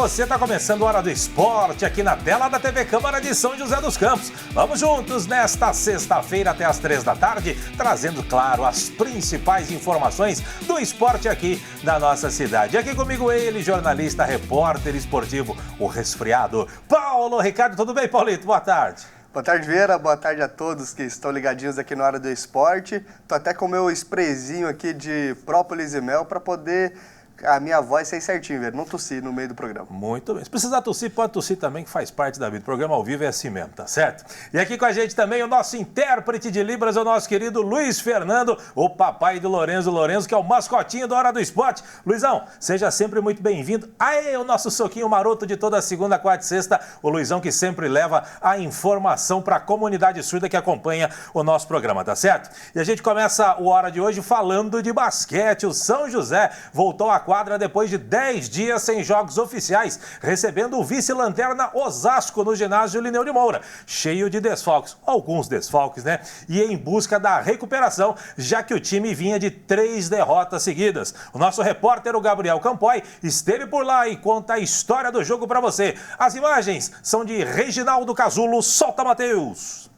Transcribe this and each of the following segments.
você, está começando a Hora do Esporte aqui na tela da TV Câmara de São José dos Campos. Vamos juntos nesta sexta-feira até as 3 da tarde, trazendo, claro, as principais informações do esporte aqui na nossa cidade. Aqui comigo ele, jornalista, repórter esportivo, o resfriado, Paulo Ricardo. Tudo bem, Paulito? Boa tarde. Boa tarde, Vieira. Boa tarde a todos que estão ligadinhos aqui na Hora do Esporte. Tô até com o meu sprayzinho aqui de própolis e mel para poder a minha voz sair certinho, Vieira. Não tossir no meio do programa. Muito bem. Se precisar tossir, pode tossir também, que faz parte da vida. O programa ao vivo é assim mesmo, tá certo? E aqui com a gente também o nosso intérprete de Libras, o nosso querido Luiz Fernando, o papai do Lorenzo, que é o mascotinho da Hora do Esporte. Luizão, seja sempre muito bem-vindo. Aê, o nosso soquinho maroto de toda segunda, quarta e sexta. O Luizão que sempre leva a informação para a comunidade surda que acompanha o nosso programa, tá certo? E a gente começa o Hora de hoje falando de basquete. O São José voltou à quadra depois de 10 dias sem jogos oficiais, recebendo o vice-lanterna Osasco no ginásio Lineu de Moura, cheio de desfalques, alguns desfalques, né? E em busca da recuperação, já que o time vinha de 3 derrotas seguidas. O nosso repórter, o Gabriel Campoy, esteve por lá e conta a história do jogo para você. As imagens são de Reginaldo Casulo. Solta, Matheus!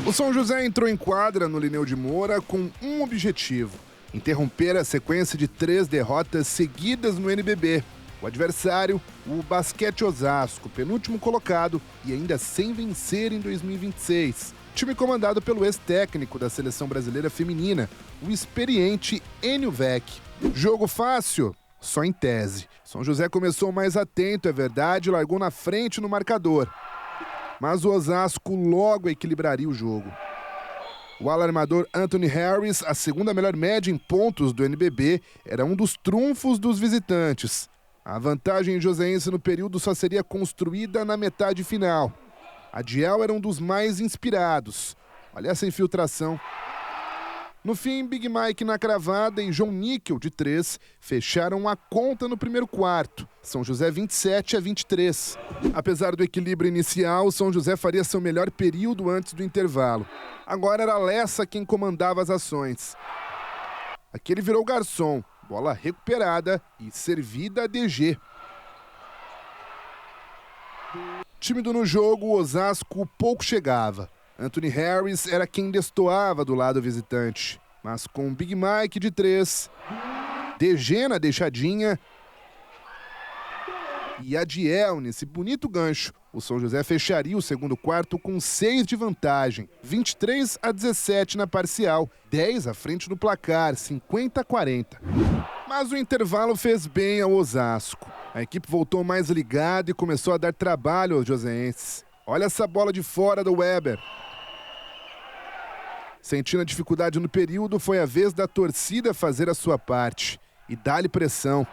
O São José entrou em quadra no Lineu de Moura com um objetivo: interromper a sequência de 3 derrotas seguidas no NBB. O adversário, o Basquete Osasco, penúltimo colocado e ainda sem vencer em 2026. Time comandado pelo ex-técnico da Seleção Brasileira Feminina, o experiente Enio Vec. Jogo fácil? Só em tese. São José começou mais atento, é verdade, e largou na frente no marcador. Mas o Osasco logo equilibraria o jogo. O alarmador Anthony Harris, a segunda melhor média em pontos do NBB, era um dos trunfos dos visitantes. A vantagem joseense no período só seria construída na metade final. Adiel era um dos mais inspirados. Olha essa infiltração. No fim, Big Mike na cravada e João Níquel, de 3, fecharam a conta no primeiro quarto. São José 27-23. Apesar do equilíbrio inicial, São José faria seu melhor período antes do intervalo. Agora era Lessa quem comandava as ações. Aqui ele virou garçom. Bola recuperada e servida a DG. Tímido no jogo, o Osasco pouco chegava. Anthony Harris era quem destoava do lado visitante. Mas com Big Mike de 3, DG na deixadinha e Adiel nesse bonito gancho, o São José fecharia o segundo quarto com 6 de vantagem. 23-17 na parcial, 10 à frente no placar, 50-40. Mas o intervalo fez bem ao Osasco. A equipe voltou mais ligada e começou a dar trabalho aos joseenses. Olha essa bola de fora do Weber. Sentindo a dificuldade no período, foi a vez da torcida fazer a sua parte e dar-lhe pressão.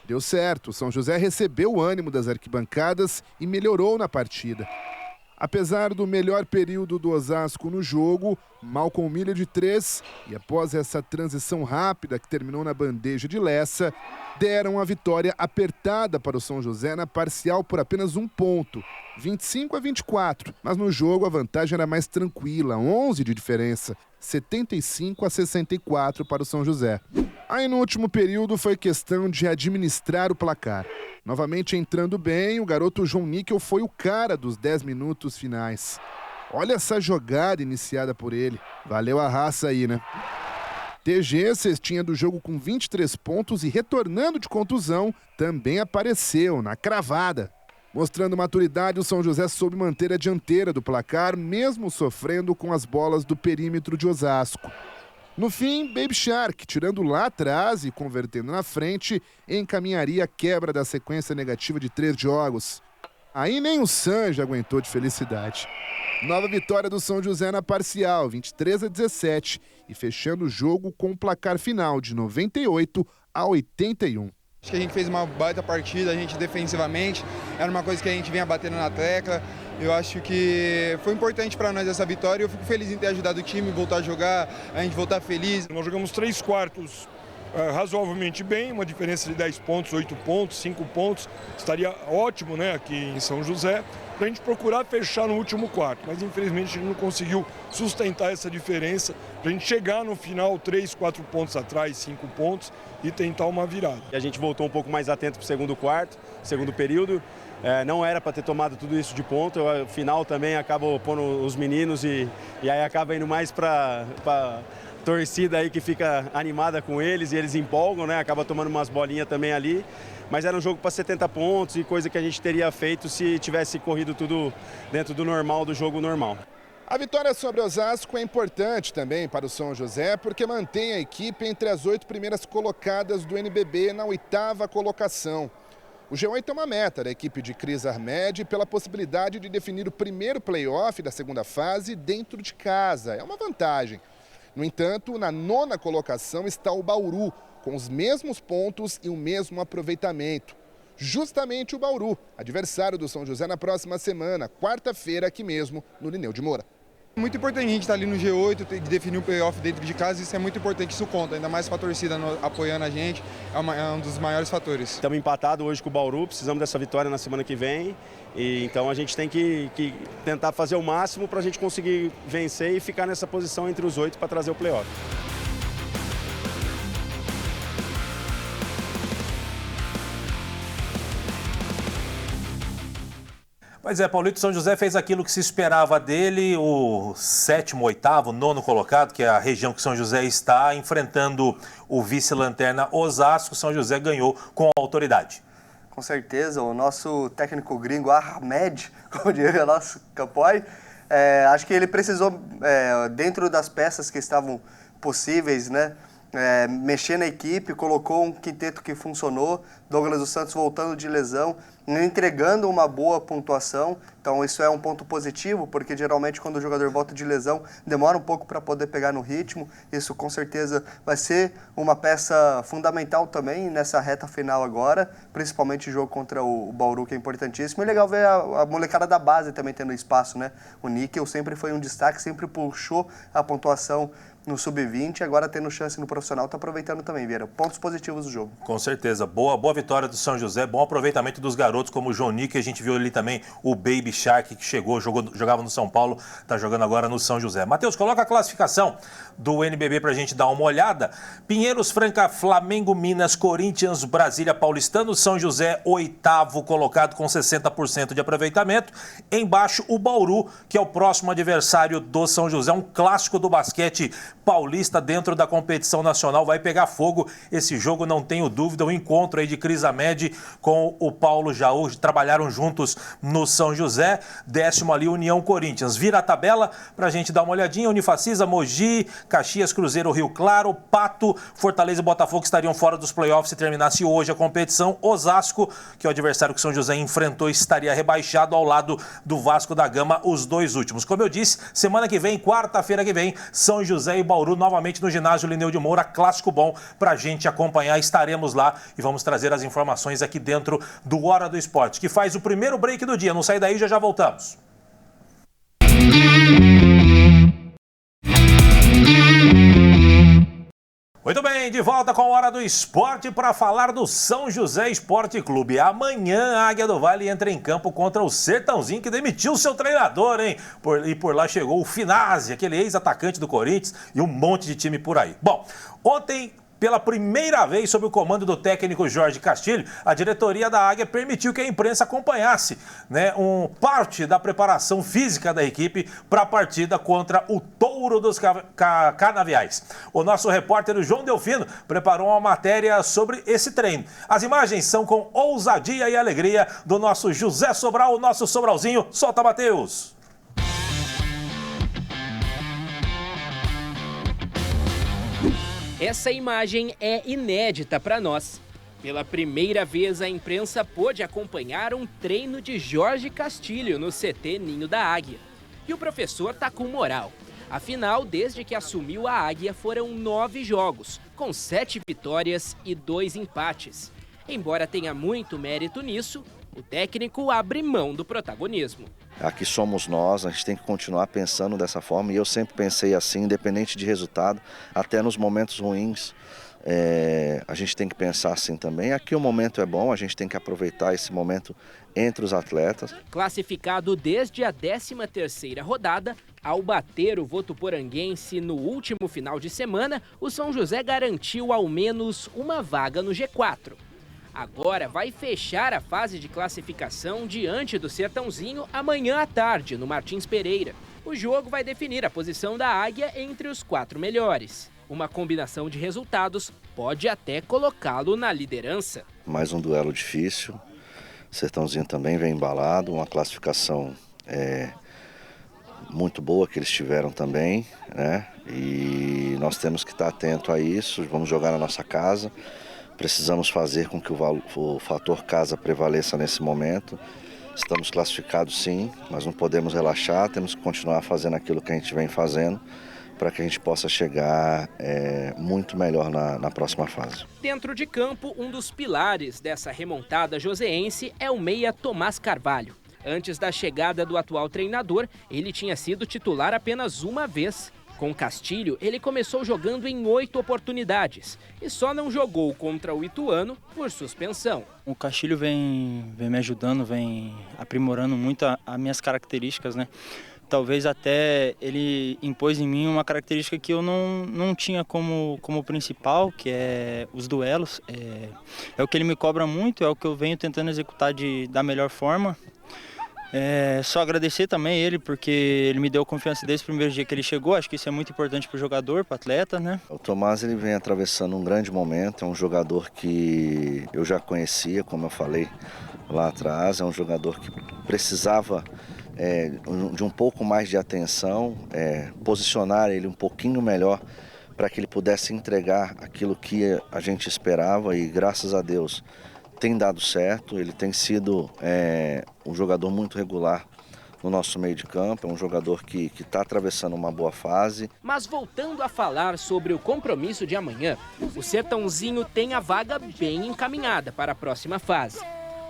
Deu certo, o São José recebeu o ânimo das arquibancadas e melhorou na partida. Apesar do melhor período do Osasco no jogo, Malcolm Miller de 3, e após essa transição rápida que terminou na bandeja de Lessa, deram a vitória apertada para o São José na parcial por apenas 1 ponto, 25-24. Mas no jogo a vantagem era mais tranquila, 11 de diferença, 75-64 para o São José. Aí no último período foi questão de administrar o placar. Novamente entrando bem, o garoto João Níquel foi o cara dos 10 minutos finais. Olha essa jogada iniciada por ele. Valeu a raça aí, né? TG, cestinha do jogo com 23 pontos e retornando de contusão, também apareceu na cravada. Mostrando maturidade, o São José soube manter a dianteira do placar, mesmo sofrendo com as bolas do perímetro de Osasco. No fim, Baby Shark, tirando lá atrás e convertendo na frente, encaminharia a quebra da sequência negativa de 3 jogos. Aí nem o Sanja aguentou de felicidade. Nova vitória do São José na parcial, 23-17, e fechando o jogo com um placar final de 98-81. Acho que a gente fez uma baita partida, a gente defensivamente, era uma coisa que a gente vinha batendo na tecla. Eu acho que foi importante para nós essa vitória e eu fico feliz em ter ajudado o time, voltar a jogar, a gente voltar feliz. Nós jogamos 3 quartos razoavelmente bem, uma diferença de 10 pontos, 8 pontos, 5 pontos, estaria ótimo, né, aqui em São José, para a gente procurar fechar no último quarto, mas infelizmente a gente não conseguiu sustentar essa diferença, para a gente chegar no final 3, 4 pontos atrás, 5 pontos e tentar uma virada. A gente voltou um pouco mais atento para o segundo quarto, segundo período, não era para ter tomado tudo isso de ponto, o final também acabou pondo os meninos e aí acaba indo mais para torcida aí que fica animada com eles e eles empolgam, né? Acaba tomando umas bolinhas também ali, mas era um jogo para 70 pontos e coisa que a gente teria feito se tivesse corrido tudo dentro do normal, do jogo normal. A vitória sobre Osasco é importante também para o São José, porque mantém a equipe entre as 8 primeiras colocadas do NBB na 8ª colocação. O G8 é uma meta da equipe de Cris Armed pela possibilidade de definir o primeiro play-off da segunda fase dentro de casa. É uma vantagem. No entanto, na 9ª colocação está o Bauru, com os mesmos pontos e o mesmo aproveitamento. Justamente o Bauru, adversário do São José na próxima semana, quarta-feira, aqui mesmo, no Lineu de Moura. Muito importante a gente estar ali no G8, de definir um playoff dentro de casa, isso é muito importante, isso conta, ainda mais com a torcida apoiando a gente, é um dos maiores fatores. Estamos empatados hoje com o Bauru, precisamos dessa vitória na semana que vem, e então a gente tem que tentar fazer o máximo para a gente conseguir vencer e ficar nessa posição entre os 8 para trazer o playoff. Pois é, Paulito, São José fez aquilo que se esperava dele, o 7º, 8º, 9º colocado, que é a região que São José está, enfrentando o vice-lanterna Osasco. São José ganhou com autoridade. Com certeza, o nosso técnico gringo Armed, como diria o nosso Campoy, acho que ele precisou, dentro das peças que estavam possíveis, né, mexer na equipe, colocou um quinteto que funcionou, Douglas dos Santos voltando de lesão, entregando uma boa pontuação, então isso é um ponto positivo, porque geralmente quando o jogador volta de lesão, demora um pouco para poder pegar no ritmo, isso com certeza vai ser uma peça fundamental também nessa reta final agora, principalmente o jogo contra o Bauru, que é importantíssimo, e legal ver a molecada da base também tendo espaço, né? O Níquel sempre foi um destaque, sempre puxou a pontuação no sub-20, agora tendo chance no profissional, está aproveitando também, Vieira. Pontos positivos do jogo. Com certeza. Boa vitória do São José, bom aproveitamento dos garotos como o João Nick, a gente viu ali também o Baby Shark, que jogava no São Paulo, está jogando agora no São José. Matheus, coloca a classificação do NBB para a gente dar uma olhada. Pinheiros, Franca, Flamengo, Minas, Corinthians, Brasília, Paulistano, São José, 8º colocado com 60% de aproveitamento. Embaixo, o Bauru, que é o próximo adversário do São José, um clássico do basquete paulista dentro da competição nacional, vai pegar fogo esse jogo, não tenho dúvida. O encontro aí de Cris Armed com o Paulo Jaú, trabalharam juntos no São José. 10º ali, União Corinthians. Vira a tabela pra gente dar uma olhadinha. Unifacisa, Mogi, Caxias, Cruzeiro, Rio Claro, Pato, Fortaleza e Botafogo estariam fora dos playoffs se terminasse hoje a competição. Osasco, que é o adversário que o São José enfrentou, estaria rebaixado ao lado do Vasco da Gama, os dois últimos. Como eu disse, semana que vem, quarta-feira que vem, São José e Bauru novamente no ginásio Lineu de Moura, clássico bom pra gente acompanhar. Estaremos lá e vamos trazer as informações aqui dentro do Hora do Esporte, que faz o primeiro break do dia. Não sai daí, já voltamos. Muito bem, de volta com a Hora do Esporte para falar do São José Esporte Clube. Amanhã a Águia do Vale entra em campo contra o Sertãozinho, que demitiu seu treinador, hein? E por lá chegou o Finazzi, aquele ex-atacante do Corinthians, e um monte de time por aí. Bom, ontem, pela primeira vez, sob o comando do técnico Jorge Castilho, a diretoria da Águia permitiu que a imprensa acompanhasse, né, parte da preparação física da equipe para a partida contra o Touro dos Canaviais. O nosso repórter João Delfino preparou uma matéria sobre esse treino. As imagens são com ousadia e alegria do nosso José Sobral, o nosso Sobralzinho. Solta, Matheus! Essa imagem é inédita para nós. Pela primeira vez, a imprensa pôde acompanhar um treino de Jorge Castilho no CT Ninho da Águia. E o professor tá com moral. Afinal, desde que assumiu a Águia, foram 9 jogos, com 7 vitórias e 2 empates. Embora tenha muito mérito nisso, o técnico abre mão do protagonismo. Aqui somos nós, a gente tem que continuar pensando dessa forma, e eu sempre pensei assim, independente de resultado, até nos momentos ruins. A gente tem que pensar assim também. Aqui o momento é bom, a gente tem que aproveitar esse momento entre os atletas. Classificado desde a 13ª rodada, ao bater o votuporanguense no último final de semana, o São José garantiu ao menos uma vaga no G4. Agora vai fechar a fase de classificação diante do Sertãozinho amanhã à tarde, no Martins Pereira. O jogo vai definir a posição da Águia entre os 4 melhores. Uma combinação de resultados pode até colocá-lo na liderança. Mais um duelo difícil. O Sertãozinho também vem embalado, uma classificação muito boa que eles tiveram também, né? E nós temos que estar atento a isso. Vamos jogar na nossa casa. Precisamos fazer com que o fator casa prevaleça nesse momento. Estamos classificados sim, mas não podemos relaxar, temos que continuar fazendo aquilo que a gente vem fazendo para que a gente possa chegar muito melhor na próxima fase. Dentro de campo, um dos pilares dessa remontada joseense é o meia Tomás Carvalho. Antes da chegada do atual treinador, ele tinha sido titular apenas uma vez. Com Castilho, ele começou jogando em 8 oportunidades e só não jogou contra o Ituano por suspensão. O Castilho vem me ajudando, vem aprimorando muito as minhas características, né? Talvez até ele impôs em mim uma característica que eu não tinha como principal, que é os duelos. É o que ele me cobra muito, é o que eu venho tentando executar da melhor forma. Só agradecer também ele, porque ele me deu confiança desde o primeiro dia que ele chegou. Acho que isso é muito importante para o jogador, para o atleta, né? O Tomás ele vem atravessando um grande momento, é um jogador que eu já conhecia, como eu falei lá atrás, é um jogador que precisava de um pouco mais de atenção, posicionar ele um pouquinho melhor para que ele pudesse entregar aquilo que a gente esperava e graças a Deus tem dado certo. Ele tem sido um jogador muito regular no nosso meio de campo, é um jogador que está atravessando uma boa fase. Mas voltando a falar sobre o compromisso de amanhã, o Sertãozinho tem a vaga bem encaminhada para a próxima fase.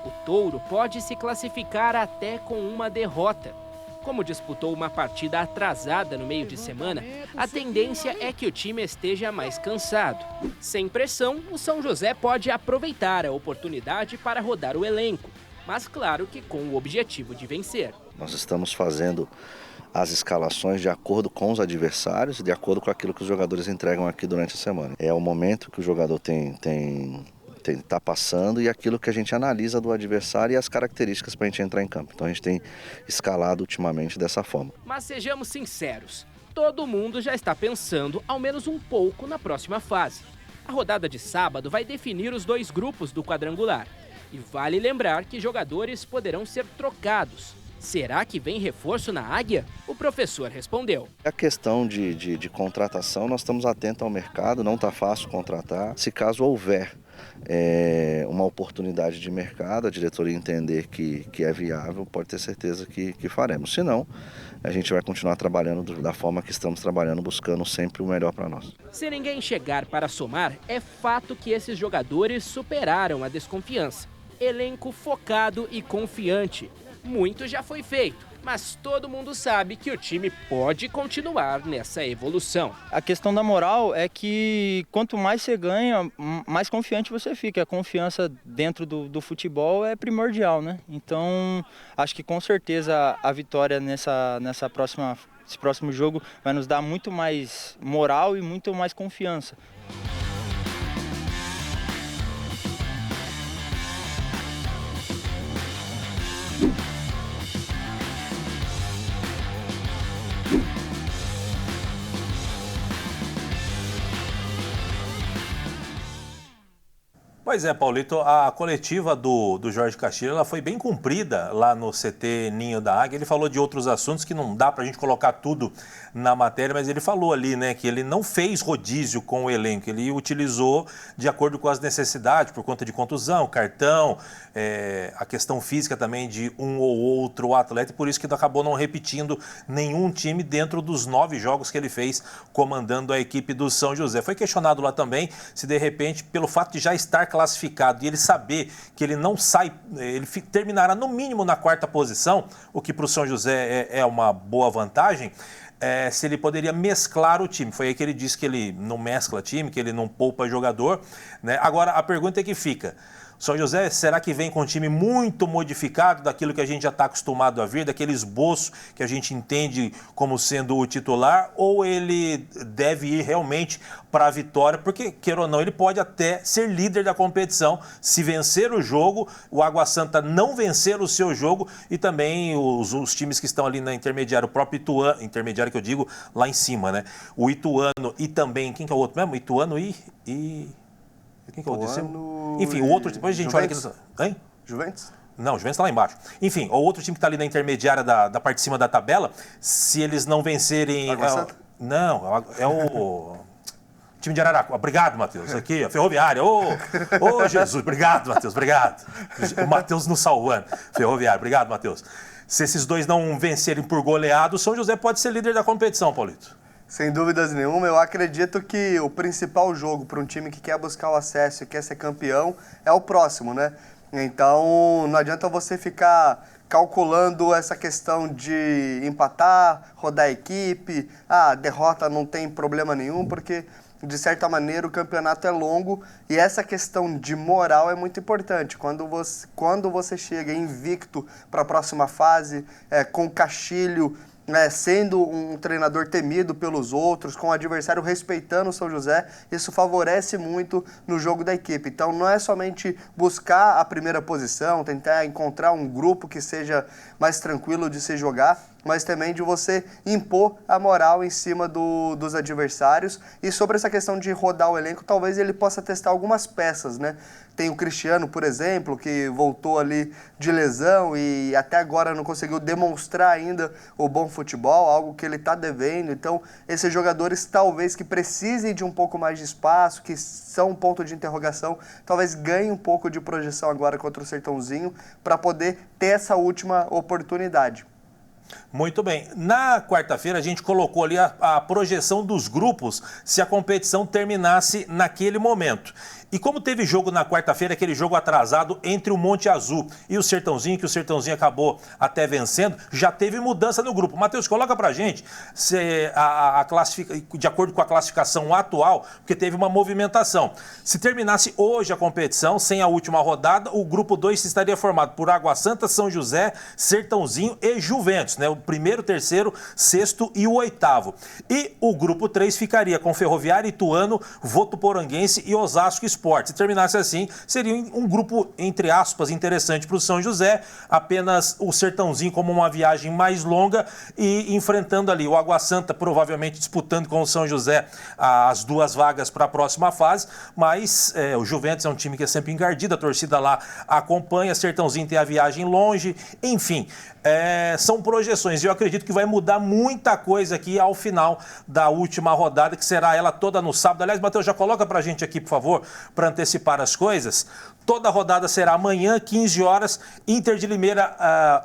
O Touro pode se classificar até com uma derrota. Como disputou uma partida atrasada no meio de semana, a tendência é que o time esteja mais cansado. Sem pressão, o São José pode aproveitar a oportunidade para rodar o elenco, mas claro que com o objetivo de vencer. Nós estamos fazendo as escalações de acordo com os adversários e de acordo com aquilo que os jogadores entregam aqui durante a semana. É o momento que o jogador está passando e aquilo que a gente analisa do adversário e as características para a gente entrar em campo. Então a gente tem escalado ultimamente dessa forma. Mas sejamos sinceros, todo mundo já está pensando ao menos um pouco na próxima fase. A rodada de sábado vai definir os 2 grupos do quadrangular. E vale lembrar que jogadores poderão ser trocados. Será que vem reforço na Águia? O professor respondeu. A questão de contratação, nós estamos atentos ao mercado, não está fácil contratar. Se caso houver uma oportunidade de mercado, a diretoria entender que é viável, pode ter certeza que faremos. Se não, a gente vai continuar trabalhando da forma que estamos trabalhando, buscando sempre o melhor para nós. Se ninguém chegar para somar, é fato que esses jogadores superaram a desconfiança. Elenco focado e confiante. Muito já foi feito, mas todo mundo sabe que o time pode continuar nessa evolução. A questão da moral é que quanto mais você ganha, mais confiante você fica. A confiança dentro do futebol é primordial, né? Então, acho que com certeza a vitória nesse próximo jogo vai nos dar muito mais moral e muito mais confiança. Pois é, Paulito, a coletiva do Jorge Castilho ela foi bem cumprida lá no CT Ninho da Águia. Ele falou de outros assuntos que não dá para a gente colocar tudo na matéria, mas ele falou ali, né, que ele não fez rodízio com o elenco, ele utilizou de acordo com as necessidades, por conta de contusão, cartão, a questão física também de um ou outro atleta, e por isso que acabou não repetindo nenhum time dentro dos 9 jogos que ele fez comandando a equipe do São José. Foi questionado lá também se de repente, pelo fato de já estar classificado e ele saber que ele não sai, ele terminará no mínimo na 4ª posição, o que para o São José é uma boa vantagem. se ele poderia mesclar o time. Foi aí que ele disse que ele não mescla time, que ele não poupa jogador, né? Agora, a pergunta é que fica. São José, será que vem com um time muito modificado daquilo que a gente já está acostumado a ver, daquele esboço que a gente entende como sendo o titular, ou ele deve ir realmente para a vitória? Porque, queira ou não, ele pode até ser líder da competição se vencer o jogo, o Água Santa não vencer o seu jogo e também os times que estão ali na intermediária, o próprio Ituano, intermediário que eu digo lá em cima, né? O Ituano e também, quem que é o outro mesmo? Ituano e... Quem que é o outro? Enfim, o outro, depois a gente olha aqui. Hein? Juventus? Não, o Juventus está lá embaixo. Enfim, o outro time que está ali na intermediária da parte de cima da tabela, se eles não vencerem... Não, é o time de Araraquara. Obrigado, Matheus. Aqui, a Ferroviária. Ô, Jesus, obrigado, Matheus, obrigado. O Matheus nos salvando. Ferroviária, obrigado, Matheus. Se esses dois não vencerem por goleado, o São José pode ser líder da competição, Paulito. Sem dúvidas nenhuma, eu acredito que o principal jogo para um time que quer buscar o acesso e quer ser campeão é o próximo, né? Então, não adianta você ficar calculando essa questão de empatar, rodar a equipe, derrota não tem problema nenhum, porque, de certa maneira, o campeonato é longo e essa questão de moral é muito importante. Quando você chega invicto para a próxima fase, com o Castilho, sendo um treinador temido pelos outros, com o adversário respeitando o São José, isso favorece muito no jogo da equipe. Então não é somente buscar a primeira posição, tentar encontrar um grupo que seja mais tranquilo de se jogar, mas também de você impor a moral em cima dos adversários. E sobre essa questão de rodar o elenco, talvez ele possa testar algumas peças, né? Tem o Cristiano, por exemplo, que voltou ali de lesão e até agora não conseguiu demonstrar ainda o bom futebol, algo que ele está devendo. Então, esses jogadores talvez que precisem de um pouco mais de espaço, que são um ponto de interrogação, talvez ganhem um pouco de projeção agora contra o Sertãozinho para poder ter essa última oportunidade. Muito bem. Na quarta-feira a gente colocou ali a projeção dos grupos se a competição terminasse naquele momento. E como teve jogo na quarta-feira, aquele jogo atrasado entre o Monte Azul e o Sertãozinho, que o Sertãozinho acabou até vencendo, já teve mudança no grupo. Matheus, coloca pra gente de acordo com a classificação atual, porque teve uma movimentação. Se terminasse hoje a competição, sem a última rodada, o grupo 2 estaria formado por Água Santa, São José, Sertãozinho e Juventus, né? O primeiro, terceiro, sexto e o oitavo. E o grupo 3 ficaria com Ferroviária, Ituano, Votuporanguense e Osasco Esporte. Se terminasse assim, seria um grupo, entre aspas, interessante para o São José, apenas o Sertãozinho como uma viagem mais longa e enfrentando ali o Água Santa, provavelmente disputando com o São José as duas vagas para a próxima fase, mas o Juventus é um time que é sempre encardido, a torcida lá acompanha, Sertãozinho tem a viagem longe, enfim, são projeções e eu acredito que vai mudar muita coisa aqui ao final da última rodada, que será ela toda no sábado. Aliás, Matheus, já coloca pra gente aqui, por favor, para antecipar as coisas. Toda a rodada será amanhã, 15 horas, Inter de Limeira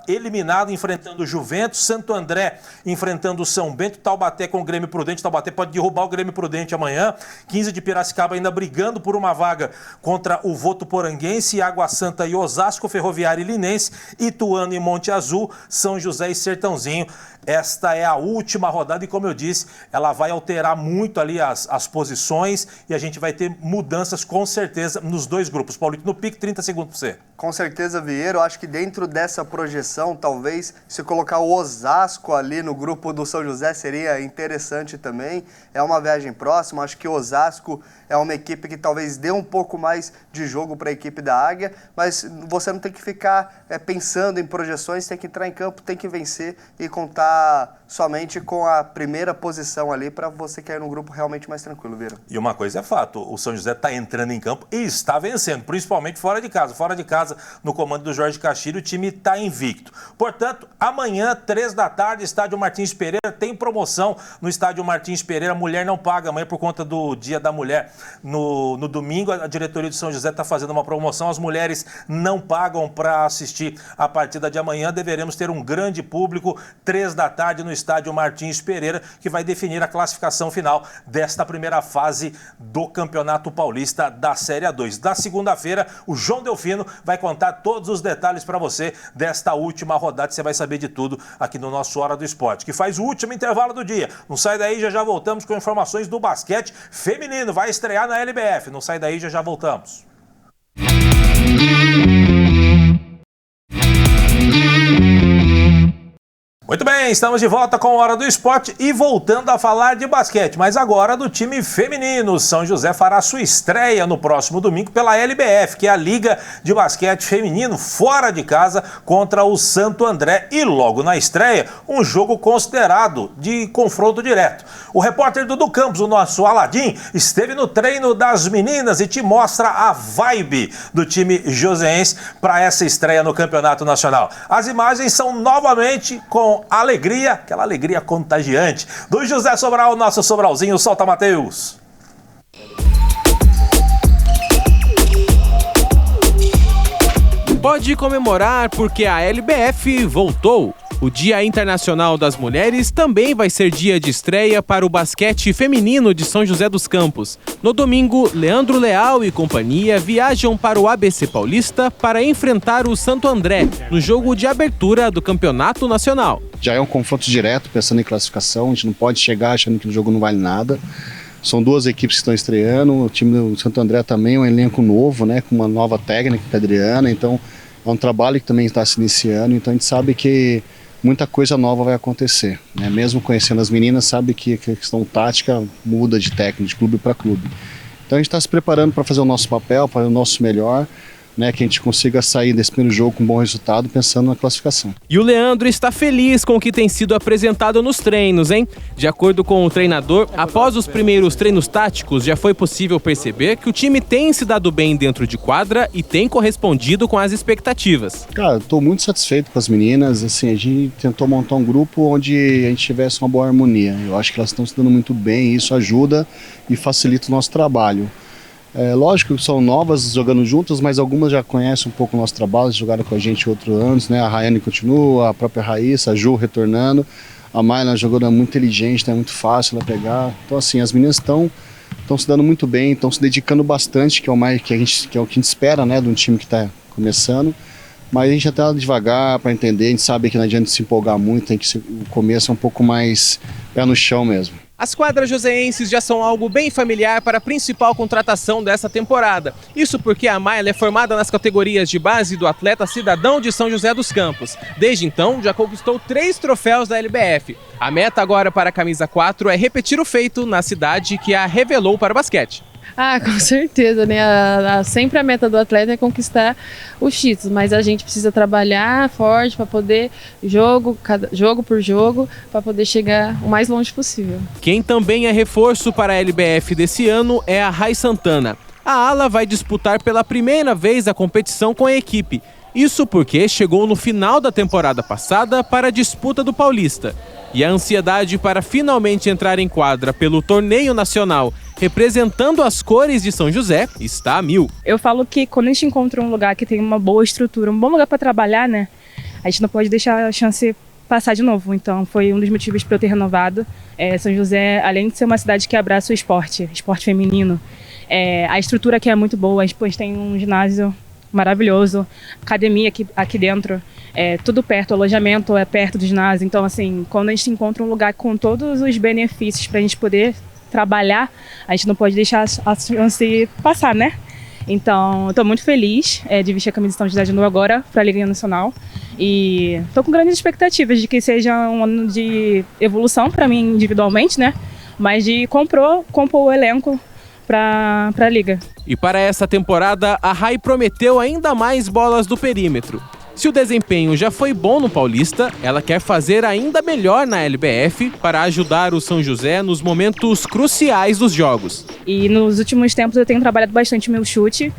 eliminado, enfrentando o Juventus, Santo André enfrentando o São Bento, Taubaté com o Grêmio Prudente, Taubaté pode derrubar o Grêmio Prudente amanhã, 15 de Piracicaba ainda brigando por uma vaga contra o Votuporanguense, Água Santa e Osasco, Ferroviária e Linense, Ituano e Monte Azul, São José e Sertãozinho. Esta é a última rodada e, como eu disse, ela vai alterar muito ali as posições e a gente vai ter mudanças com certeza nos dois grupos. Paulito, no pique, 30 segundos para você. Com certeza, Vieira. Eu acho que dentro dessa projeção, talvez, se colocar o Osasco ali no grupo do São José seria interessante também. É uma viagem próxima. Acho que o Osasco é uma equipe que talvez dê um pouco mais de jogo para a equipe da Águia, mas você não tem que ficar pensando em projeções, tem que entrar em campo, tem que vencer e contar somente com a primeira posição ali para você cair num grupo realmente mais tranquilo, Vieira. E uma coisa é fato, o São José está entrando em campo e está vencendo, principalmente fora de casa. Fora de casa, no comando do Jorge Castilho, o time está invicto. Portanto, amanhã, 3 da tarde, estádio Martins Pereira, tem promoção no estádio Martins Pereira. A mulher não paga amanhã por conta do Dia da Mulher. No domingo, a diretoria do São José está fazendo uma promoção. As mulheres não pagam para assistir a partida de amanhã. Deveremos ter um grande público, 3 da tarde, no estádio Martins Pereira, que vai definir a classificação final desta primeira fase do Campeonato Paulista rodada da Série A2. Da segunda-feira, o João Delfino vai contar todos os detalhes para você desta última rodada. Você vai saber de tudo aqui no nosso Hora do Esporte, que faz o último intervalo do dia. Não sai daí, já voltamos com informações do basquete feminino. Vai estrear na LBF. Não sai daí, já voltamos. Muito bem, estamos de volta com a Hora do Esporte e voltando a falar de basquete, mas agora do time feminino. O São José fará sua estreia no próximo domingo pela LBF, que é a Liga de Basquete Feminino, fora de casa contra o Santo André. E logo na estreia, um jogo considerado de confronto direto. O repórter Dudu Campos, o nosso Aladim, esteve no treino das meninas e te mostra a vibe do time joseense para essa estreia no Campeonato Nacional. As imagens são novamente com alegria, aquela alegria contagiante do José Sobral, nosso Sobralzinho. Solta, Matheus. Pode comemorar porque a LBF voltou. O Dia Internacional das Mulheres também vai ser dia de estreia para o basquete feminino de São José dos Campos. No domingo, Leandro Leal e companhia viajam para o ABC Paulista para enfrentar o Santo André, no jogo de abertura do Campeonato Nacional. Já é um confronto direto, pensando em classificação, a gente não pode chegar achando que o jogo não vale nada. São duas equipes que estão estreando, o time do Santo André também é um elenco novo, né, com uma nova técnica, a Adriana, então é um trabalho que também está se iniciando, então a gente sabe que muita coisa nova vai acontecer, né? Mesmo conhecendo as meninas, sabe que a questão tática muda de técnico, de clube para clube. Então a gente está se preparando para fazer o nosso papel, para o nosso melhor, né, que a gente consiga sair desse primeiro jogo com um bom resultado, pensando na classificação. E o Leandro está feliz com o que tem sido apresentado nos treinos, hein? De acordo com o treinador, após os primeiros treinos táticos, já foi possível perceber que o time tem se dado bem dentro de quadra e tem correspondido com as expectativas. Cara, estou muito satisfeito com as meninas, assim, a gente tentou montar um grupo onde a gente tivesse uma boa harmonia. Eu acho que elas estão se dando muito bem e isso ajuda e facilita o nosso trabalho. É, lógico que são novas jogando juntas, mas algumas já conhecem um pouco o nosso trabalho, jogaram com a gente outros anos, né? A Rayane continua, a própria Raíssa, a Ju retornando, a Mayla jogando muito inteligente, né? Muito fácil ela pegar. Então assim, as meninas estão se dando muito bem, estão se dedicando bastante, que é o que a gente espera, né? De um time que está começando. Mas a gente já está devagar para entender, a gente sabe que não adianta se empolgar muito, tem que ser, o começo é um pouco mais pé no chão mesmo. As quadras joseenses já são algo bem familiar para a principal contratação dessa temporada. Isso porque a Mayla é formada nas categorias de base do Atleta Cidadão de São José dos Campos. Desde então, já conquistou 3 troféus da LBF. A meta agora para a camisa 4 é repetir o feito na cidade que a revelou para o basquete. Ah, com certeza, né? Sempre a meta do atleta é conquistar os títulos, mas a gente precisa trabalhar forte para poder, jogo por jogo, para poder chegar o mais longe possível. Quem também é reforço para a LBF desse ano é a Rai Santana. A ala vai disputar pela primeira vez a competição com a equipe. Isso porque chegou no final da temporada passada para a disputa do Paulista. E a ansiedade para finalmente entrar em quadra pelo torneio nacional, representando as cores de São José, está a 1000. Eu falo que quando a gente encontra um lugar que tem uma boa estrutura, um bom lugar para trabalhar, né? A gente não pode deixar a chance passar de novo. Então foi um dos motivos para eu ter renovado. São José, além de ser uma cidade que abraça o esporte feminino, a estrutura aqui é muito boa. A gente tem um ginásio maravilhoso, academia aqui dentro, tudo perto, o alojamento é perto do ginásio. Então, assim, quando a gente encontra um lugar com todos os benefícios para a gente poder trabalhar, a gente não pode deixar a chance passar, né? Então, estou muito feliz de vestir a camisa de São José de novo agora para a Liga Nacional e estou com grandes expectativas de que seja um ano de evolução para mim individualmente, né? Mas de compor o elenco para a Liga. E para essa temporada, a Rai prometeu ainda mais bolas do perímetro. Se o desempenho já foi bom no Paulista, ela quer fazer ainda melhor na LBF para ajudar o São José nos momentos cruciais dos jogos. E nos últimos tempos eu tenho trabalhado bastante meu chute.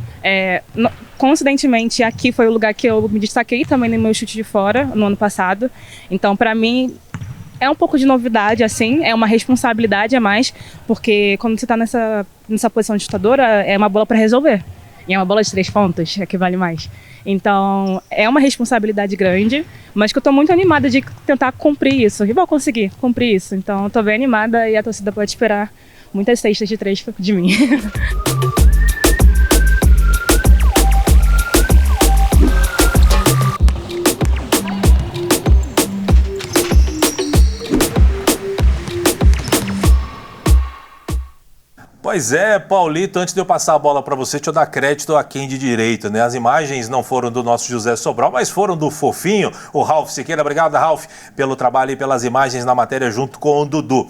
Coincidentemente, aqui foi o lugar que eu me destaquei também no meu chute de fora, no ano passado. Então, para mim, é um pouco de novidade, assim, é uma responsabilidade a mais, porque quando você está nessa posição de chutadora, é uma bola para resolver. E é uma bola de 3 pontos, é que vale mais. Então, é uma responsabilidade grande, mas que eu estou muito animada de tentar cumprir isso. E vou conseguir cumprir isso. Então, estou bem animada e a torcida pode esperar muitas cestas de 3 de mim. Pois é, Paulito, antes de eu passar a bola para você, deixa eu dar crédito a quem de direito, né? As imagens não foram do nosso José Sobral, mas foram do fofinho, o Ralf Siqueira. Obrigado, Ralf, pelo trabalho e pelas imagens na matéria junto com o Dudu.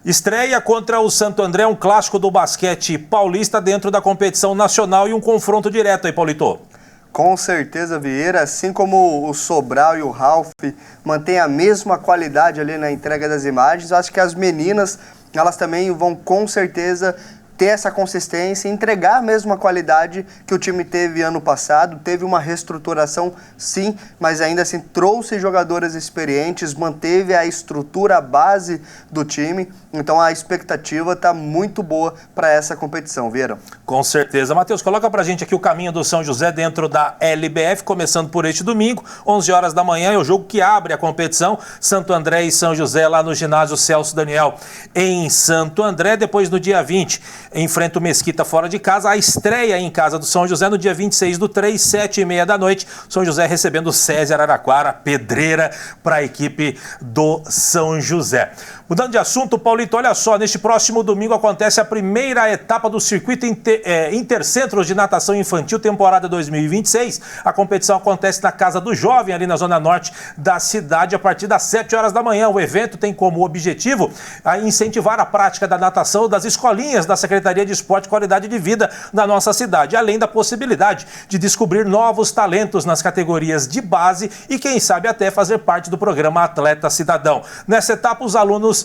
Estreia contra o Santo André, um clássico do basquete paulista dentro da competição nacional e um confronto direto aí, Paulito. Com certeza, Vieira, assim como o Sobral e o Ralf mantêm a mesma qualidade ali na entrega das imagens, eu acho que as meninas, elas também vão com certeza ter essa consistência, entregar a mesma qualidade que o time teve ano passado. Teve uma reestruturação, sim, mas ainda assim trouxe jogadoras experientes, manteve a estrutura, a base do time. Então a expectativa está muito boa para essa competição, Vieira. Com certeza. Matheus, coloca pra gente aqui o caminho do São José dentro da LBF, começando por este domingo, 11 horas da manhã, é o jogo que abre a competição, Santo André e São José lá no ginásio Celso Daniel em Santo André. Depois no dia 20, enfrenta o Mesquita fora de casa, a estreia em casa do São José no dia 26/3, 7h30 da noite, São José recebendo o César Araraquara, pedreira para a equipe do São José. Mudando de assunto, Paulito, olha só, neste próximo domingo acontece a primeira etapa do circuito Intercentros de Natação Infantil, temporada 2026. A competição acontece na Casa do Jovem, ali na zona norte da cidade, a partir das 7 horas da manhã. O evento tem como objetivo incentivar a prática da natação das escolinhas da Secretaria de Esporte e Qualidade de Vida da nossa cidade, além da possibilidade de descobrir novos talentos nas categorias de base e, quem sabe, até fazer parte do programa Atleta Cidadão. Nessa etapa, os alunos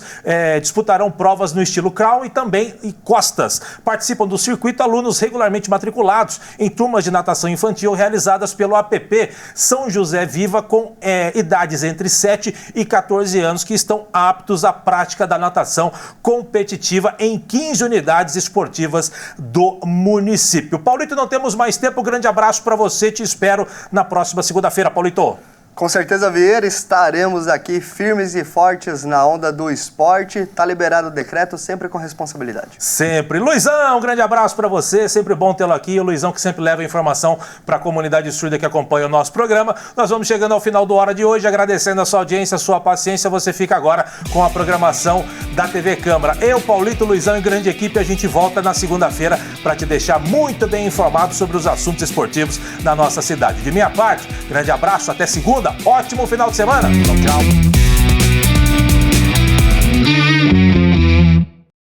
disputarão provas no estilo crawl e também costas. Participam do circuito alunos regularmente matriculados em turmas de natação infantil realizadas pelo APP São José Viva com idades entre 7 e 14 anos que estão aptos à prática da natação competitiva em 15 unidades esportivas do município. Paulito, não temos mais tempo. Grande abraço para você. Te espero na próxima segunda-feira, Paulito. Com certeza, Vieira, estaremos aqui firmes e fortes na onda do esporte. Tá liberado o decreto, sempre com responsabilidade. Sempre. Luizão, um grande abraço para você, sempre bom tê-lo aqui. O Luizão que sempre leva informação para a comunidade surda que acompanha o nosso programa. Nós vamos chegando ao final do Hora de hoje, agradecendo a sua audiência, a sua paciência. Você fica agora com a programação da TV Câmara. Eu, Paulito, Luizão e grande equipe, a gente volta na segunda-feira para te deixar muito bem informado sobre os assuntos esportivos da nossa cidade. De minha parte, grande abraço, até segunda. Ótimo final de semana. Tchau, tchau.